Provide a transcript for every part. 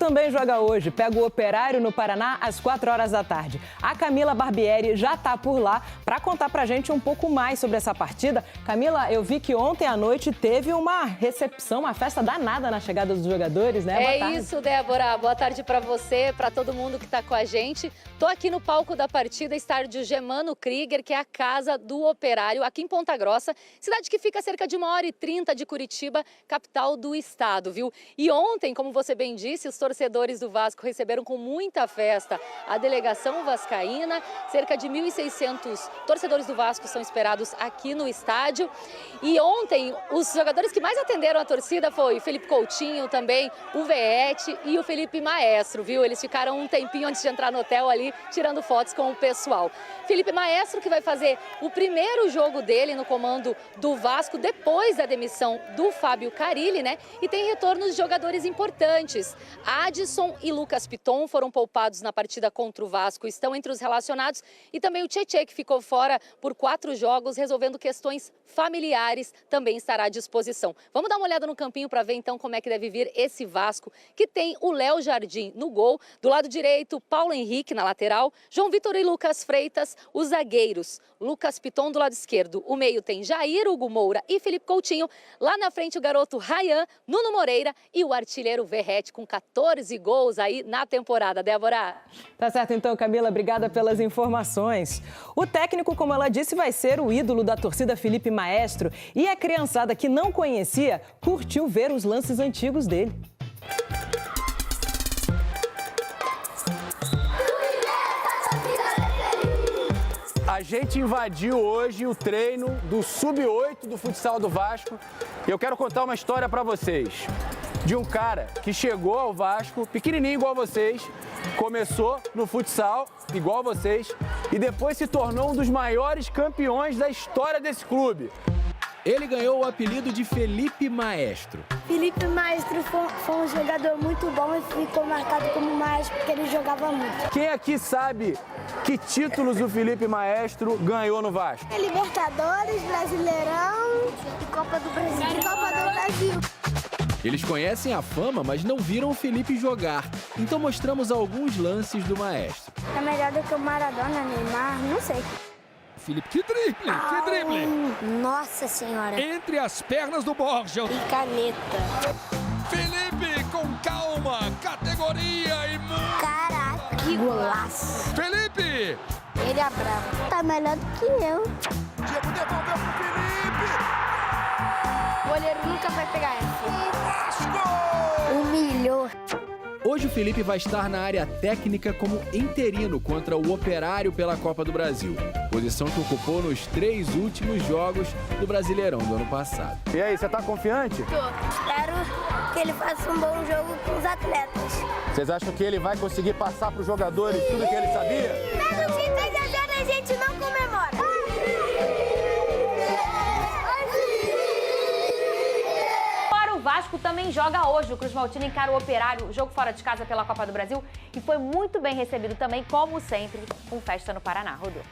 também joga hoje. Pega o Operário no Paraná às 4 horas da tarde. A Camila Barbieri já está por lá para contar pra gente um pouco mais sobre essa partida. Camila, eu vi que ontem à noite teve uma recepção, uma festa danada na chegada dos jogadores, né? Boa tarde. Isso, Débora. Boa tarde para você, para todo mundo que está com a gente. Tô aqui no palco da partida, estádio Germano Krieger, que é a casa do Operário, aqui em Ponta Grossa, cidade que fica a cerca de 1h30 de Curitiba, capital do estado, viu? E ontem, como você bem disse, os torcedores do Vasco receberam com muita festa a delegação vascaína. Cerca de 1.600 torcedores do Vasco são esperados aqui no estádio. E ontem, os jogadores que mais atenderam a torcida foi Felipe Coutinho, também o Verratti e o Felipe Maestro, viu? Eles ficaram um tempinho antes de entrar no hotel ali, tirando fotos com o pessoal. Felipe Maestro, que vai fazer o primeiro jogo dele no comando do Vasco depois da demissão do Fábio Carille, né? E tem retornos de jogadores importantes. Adson e Lucas Piton foram poupados na partida contra o Vasco, estão entre os relacionados. E também o Tietê, que ficou fora por 4 jogos, resolvendo questões familiares, também estará à disposição. Vamos dar uma olhada no campinho para ver então como é que deve vir esse Vasco, que tem o Léo Jardim no gol, do lado direito, Paulo Henrique na lateral, João Vitor e Lucas Freitas, os zagueiros, Lucas Piton do lado esquerdo, o meio tem Jair, Hugo Moura e Felipe Coutinho, lá na frente o garoto Ryan, Nuno Moreira e o artilheiro Verratti com 14 gols aí na temporada. Débora. Tá certo então, Camila, obrigada pelas informações. O técnico, como ela disse, vai ser o ídolo da torcida, Felipe Maestro, e a criançada que não conhecia curtiu ver os lances antigos dele. A gente invadiu hoje o treino do Sub-8 do futsal do Vasco e eu quero contar uma história para vocês. De um cara que chegou ao Vasco, pequenininho igual vocês, começou no futsal igual vocês e depois se tornou um dos maiores campeões da história desse clube. Ele ganhou o apelido de Felipe Maestro. Felipe Maestro foi um jogador muito bom e ficou marcado como maestro porque ele jogava muito. Quem aqui sabe que títulos o Felipe Maestro ganhou no Vasco? Libertadores, Brasileirão e Copa do Brasil. Eles conhecem a fama, mas não viram o Felipe jogar. Então mostramos alguns lances do Maestro. É melhor do que o Maradona, Neymar, não sei. Felipe, que drible! Nossa Senhora. Entre as pernas do Borja. E caneta. Felipe, com calma, categoria e... Caraca, que golaço. Felipe! Ele é bravo. Tá melhor do que eu. Diego devolveu pro Felipe! O goleiro nunca vai pegar essa. Vasco! Humilhou. Hoje o Felipe vai estar na área técnica como interino contra o Operário pela Copa do Brasil, posição que ocupou nos 3 últimos jogos do Brasileirão do ano passado. E aí, você tá confiante? Tô. Espero que ele faça um bom jogo com os atletas. Vocês acham que ele vai conseguir passar para os jogadores tudo que ele sabia? Mesmo que 3-0 a gente não comemora. O Vasco também joga hoje. O Cruz Maltino encara o Operário, jogo fora de casa pela Copa do Brasil, e foi muito bem recebido também, como sempre, com festa no Paraná. Rodou.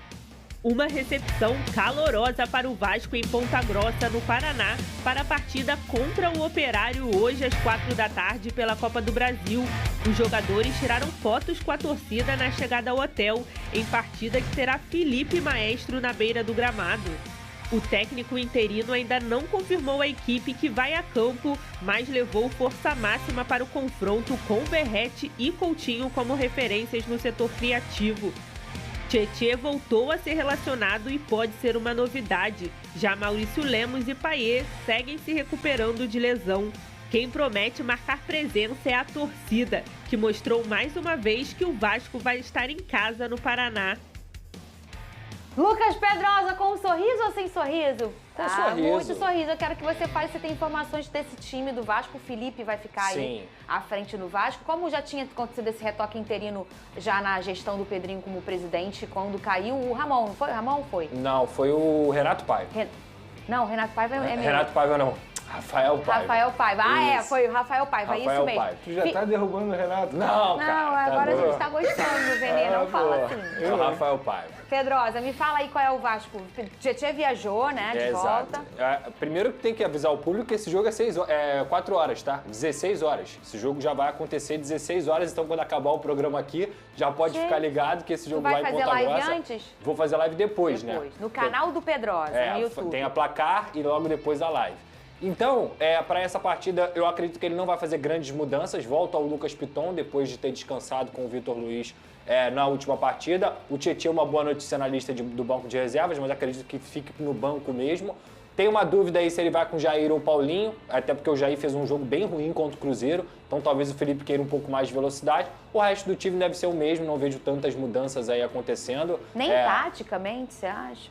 Uma recepção calorosa para o Vasco em Ponta Grossa, no Paraná, para a partida contra o Operário hoje às 4 da tarde pela Copa do Brasil. Os jogadores tiraram fotos com a torcida na chegada ao hotel, em partida que terá Felipe Maestro na beira do gramado. O técnico interino ainda não confirmou a equipe que vai a campo, mas levou força máxima para o confronto com Verratti e Coutinho como referências no setor criativo. Tietê voltou a ser relacionado e pode ser uma novidade. Já Maurício Lemos e Payet seguem se recuperando de lesão. Quem promete marcar presença é a torcida, que mostrou mais uma vez que o Vasco vai estar em casa no Paraná. Lucas Pedrosa, com um sorriso ou sem sorriso? Com sorriso. Muito sorriso. Eu quero que você fale, você tem informações desse time do Vasco. O Felipe vai ficar aí à frente do Vasco. Como já tinha acontecido esse retoque interino já na gestão do Pedrinho como presidente, quando caiu o Ramon, não foi? O Ramon foi? Não, foi o Renato Paiva. Não, o Renato Paiva é mesmo. Renato Paiva não. Rafael Paiva. Rafael Paiva. Ah, foi o Rafael Paiva, Rafael isso mesmo. Paiva. Tu já tá derrubando o Renato? Não, cara. Não, agora a boa. gente tá gostando do Vene, não fala assim. É o Rafael Paiva. Pedrosa, me fala aí qual é o Vasco. Tietê viajou, né, de volta. Exato. Primeiro que tem que avisar o público que esse jogo é 4 horas, tá? 16 horas. Esse jogo já vai acontecer 16 horas, então quando acabar o programa aqui, já pode ficar ligado que esse jogo vai lá em fazer Ponta live Grossa. antes? Vou fazer live depois, né? No canal do Pedrosa, no YouTube. Tem a placar e logo depois a live. Então, para essa partida, eu acredito que ele não vai fazer grandes mudanças. Volta o Lucas Piton, depois de ter descansado com o Vitor Luiz na última partida. O Tietê, uma boa notícia na lista do banco de reservas, mas acredito que fique no banco mesmo. Tem uma dúvida aí se ele vai com o Jair ou o Paulinho, até porque o Jair fez um jogo bem ruim contra o Cruzeiro, então talvez o Felipe queira um pouco mais de velocidade. O resto do time deve ser o mesmo, não vejo tantas mudanças aí acontecendo. Nem taticamente, você acha?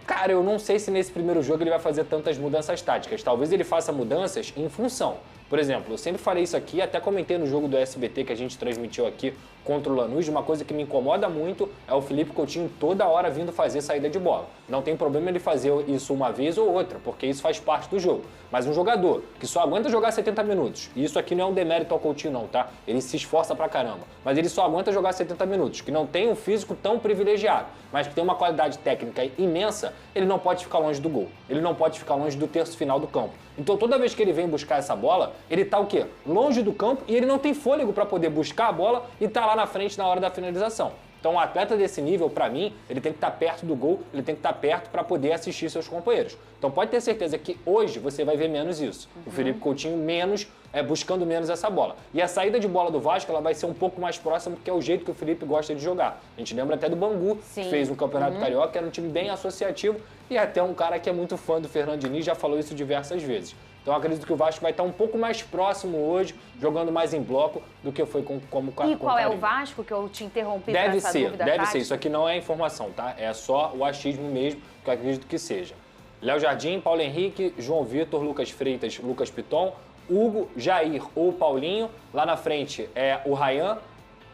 Cara, eu não sei se nesse primeiro jogo ele vai fazer tantas mudanças táticas. Talvez ele faça mudanças em função. Por exemplo, eu sempre falei isso aqui, até comentei no jogo do SBT que a gente transmitiu aqui contra o Lanús, uma coisa que me incomoda muito é o Felipe Coutinho toda hora vindo fazer saída de bola. Não tem problema ele fazer isso uma vez ou outra, porque isso faz parte do jogo. Mas um jogador que só aguenta jogar 70 minutos, e isso aqui não é um demérito ao Coutinho não, tá? Ele se esforça pra caramba, mas ele só aguenta jogar 70 minutos, que não tem um físico tão privilegiado, mas que tem uma qualidade técnica imensa, ele não pode ficar longe do gol. Ele não pode ficar longe do terço final do campo. Então toda vez que ele vem buscar essa bola, ele tá o quê? Longe do campo e ele não tem fôlego para poder buscar a bola e tá lá na frente na hora da finalização. Então um atleta desse nível, para mim, ele tem que estar perto do gol, ele tem que estar perto para poder assistir seus companheiros. Então pode ter certeza que hoje você vai ver menos isso. O Felipe Coutinho buscando menos essa bola. E a saída de bola do Vasco ela vai ser um pouco mais próxima, porque é o jeito que o Felipe gosta de jogar. A gente lembra até do Bangu, que fez um campeonato carioca, que era um time bem associativo, e até um cara que é muito fã do Fernando Diniz, já falou isso diversas vezes. Então eu acredito que o Vasco vai estar um pouco mais próximo hoje, jogando mais em bloco, do que foi como E qual é o Vasco que eu te interrompi para essa dúvida? Deve ser. Isso aqui não é informação, tá? É só o achismo mesmo, que eu acredito que seja. Léo Jardim, Paulo Henrique, João Vitor, Lucas Freitas, Lucas Piton, Hugo, Jair ou Paulinho. Lá na frente é o Ryan,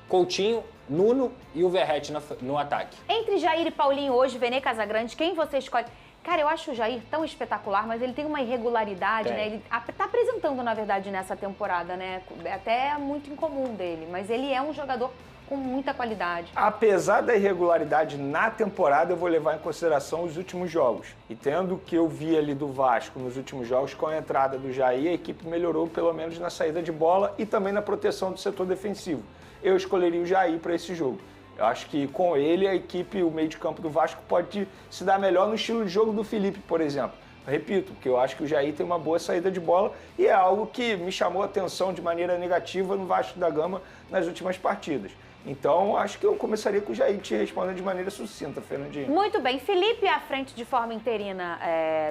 Coutinho, Nuno e o Verratti no ataque. Entre Jair e Paulinho hoje, Vene Casagrande, quem você escolhe? Cara, eu acho o Jair tão espetacular, mas ele tem uma irregularidade, né? Ele tá apresentando, na verdade, nessa temporada, né? É até muito incomum dele, mas ele é um jogador com muita qualidade. Apesar da irregularidade na temporada, eu vou levar em consideração os últimos jogos. E tendo o que eu vi ali do Vasco nos últimos jogos, com a entrada do Jair, a equipe melhorou pelo menos na saída de bola e também na proteção do setor defensivo. Eu escolheria o Jair para esse jogo. Eu acho que com ele a equipe, o meio de campo do Vasco pode se dar melhor no estilo de jogo do Felipe, por exemplo. Repito, porque eu acho que o Jair tem uma boa saída de bola e é algo que me chamou a atenção de maneira negativa no Vasco da Gama nas últimas partidas. Então, acho que eu começaria com o Jair te respondendo de maneira sucinta, Fernandinho. Muito bem. Felipe à frente de forma interina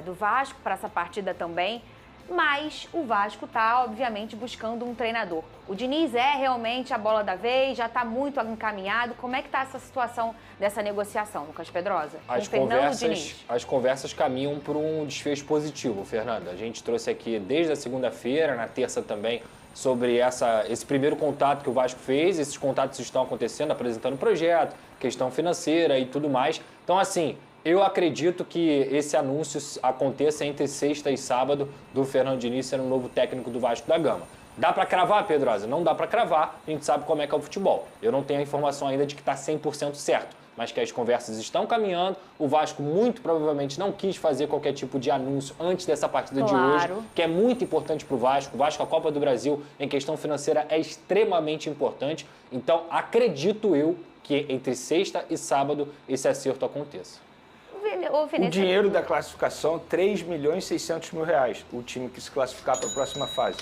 do Vasco para essa partida também. Mas o Vasco está, obviamente, buscando um treinador. O Diniz é realmente a bola da vez, já está muito encaminhado. Como é que está essa situação dessa negociação, Lucas Pedrosa? As conversas caminham para um desfecho positivo, Fernanda. A gente trouxe aqui desde a segunda-feira, na terça também, sobre esse primeiro contato que o Vasco fez. Esses contatos estão acontecendo, apresentando projeto, questão financeira e tudo mais. Então, assim, eu acredito que esse anúncio aconteça entre sexta e sábado do Fernando Diniz sendo o novo técnico do Vasco da Gama. Dá para cravar, Pedrosa? Não dá para cravar, a gente sabe como é que é o futebol. Eu não tenho a informação ainda de que está 100% certo, mas que as conversas estão caminhando. O Vasco muito provavelmente não quis fazer qualquer tipo de anúncio antes dessa partida de hoje, que é muito importante para o Vasco. O Vasco, a Copa do Brasil, em questão financeira, é extremamente importante. Então, acredito eu que entre sexta e sábado esse acerto aconteça. O dinheiro da classificação, 3.600.000 reais, o time que se classificar para a próxima fase.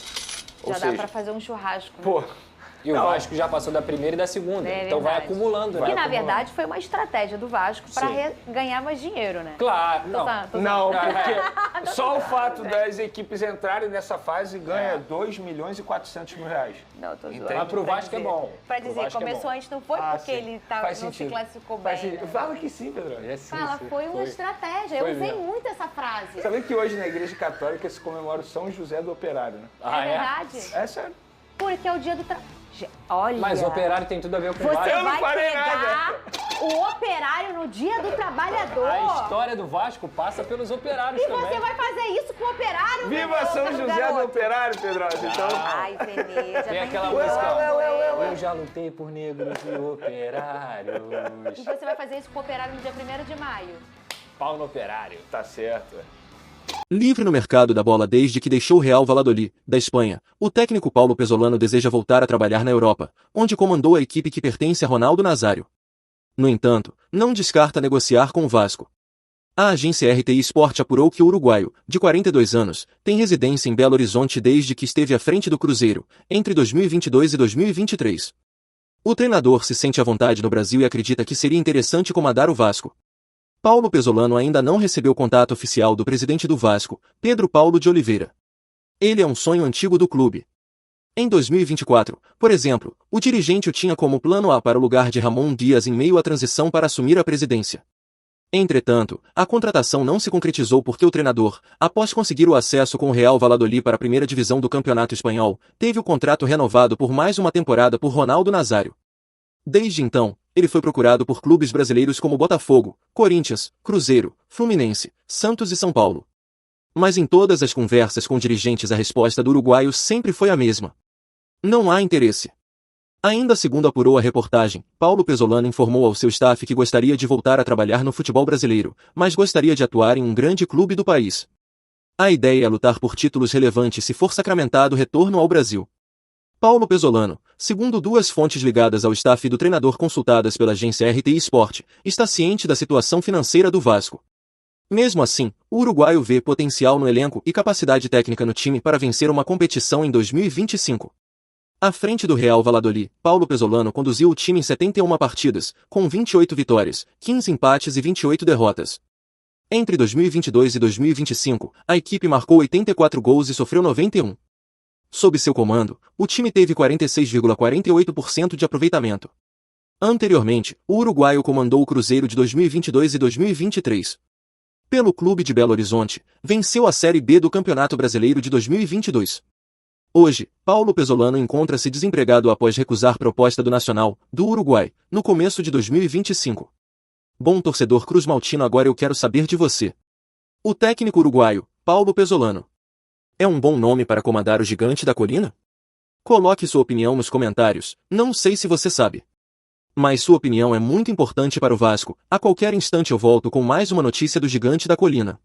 Já dá para fazer um churrasco. Né? Pô, e o Vasco já passou da primeira e da segunda, então vai acumulando. Que na verdade foi uma estratégia do Vasco para ganhar mais dinheiro, né? Claro, não, porque só o fato das equipes entrarem nessa fase ganha 2.400.000 reais. Não, tô zoando. Mas pro Vasco é bom. Pra dizer, começou antes, não foi porque ele não se classificou bem. Fala que sim, Pedro. Fala, foi uma estratégia. Eu usei muito essa frase. Sabe que hoje na Igreja Católica se comemora o São José do Operário, né? É verdade? É sério. Porque é o dia do trabalho. Olha, mas o Operário tem tudo a ver com o Vasco. Você vai pegar o Operário no Dia do Trabalhador. A história do Vasco passa pelos operários e também. você vai fazer isso com o Operário, Viva São José do Operário, Pedrosa, então. Ai, Venê, já Tem tá aquela música, eu já lutei por negros e operários. E você vai fazer isso com o Operário no dia 1º de maio. Pau no operário. Tá certo. Livre no mercado da bola desde que deixou o Real Valladolid, da Espanha, o técnico Paulo Pesolano deseja voltar a trabalhar na Europa, onde comandou a equipe que pertence a Ronaldo Nazário. No entanto, não descarta negociar com o Vasco. A agência RTI Sport apurou que o uruguaio, de 42 anos, tem residência em Belo Horizonte desde que esteve à frente do Cruzeiro, entre 2022 e 2023. O treinador se sente à vontade no Brasil e acredita que seria interessante comandar o Vasco. Paulo Pesolano ainda não recebeu contato oficial do presidente do Vasco, Pedro Paulo de Oliveira. Ele é um sonho antigo do clube. Em 2024, por exemplo, o dirigente o tinha como plano A para o lugar de Ramon Dias em meio à transição para assumir a presidência. Entretanto, a contratação não se concretizou porque o treinador, após conseguir o acesso com o Real Valladolid para a primeira divisão do Campeonato Espanhol, teve o contrato renovado por mais uma temporada por Ronaldo Nazário. Desde então, ele foi procurado por clubes brasileiros como Botafogo, Corinthians, Cruzeiro, Fluminense, Santos e São Paulo. Mas em todas as conversas com dirigentes a resposta do uruguaio sempre foi a mesma. Não há interesse. Ainda segundo apurou a reportagem, Paulo Pesolano informou ao seu staff que gostaria de voltar a trabalhar no futebol brasileiro, mas gostaria de atuar em um grande clube do país. A ideia é lutar por títulos relevantes se for sacramentado o retorno ao Brasil. Paulo Pesolano, segundo duas fontes ligadas ao staff do treinador consultadas pela agência RTI Sport, está ciente da situação financeira do Vasco. Mesmo assim, o uruguaio vê potencial no elenco e capacidade técnica no time para vencer uma competição em 2025. À frente do Real Valladolid, Paulo Pesolano conduziu o time em 71 partidas, com 28 vitórias, 15 empates e 28 derrotas. Entre 2022 e 2025, a equipe marcou 84 gols e sofreu 91. Sob seu comando, o time teve 46,48% de aproveitamento. Anteriormente, o uruguaio comandou o Cruzeiro de 2022 e 2023. Pelo clube de Belo Horizonte, venceu a Série B do Campeonato Brasileiro de 2022. Hoje, Paulo Pesolano encontra-se desempregado após recusar proposta do Nacional, do Uruguai, no começo de 2025. Bom torcedor cruzmaltino, agora eu quero saber de você. O técnico uruguaio, Paulo Pesolano, é um bom nome para comandar o Gigante da Colina? Coloque sua opinião nos comentários, não sei se você sabe. Mas sua opinião é muito importante para o Vasco. A qualquer instante eu volto com mais uma notícia do Gigante da Colina.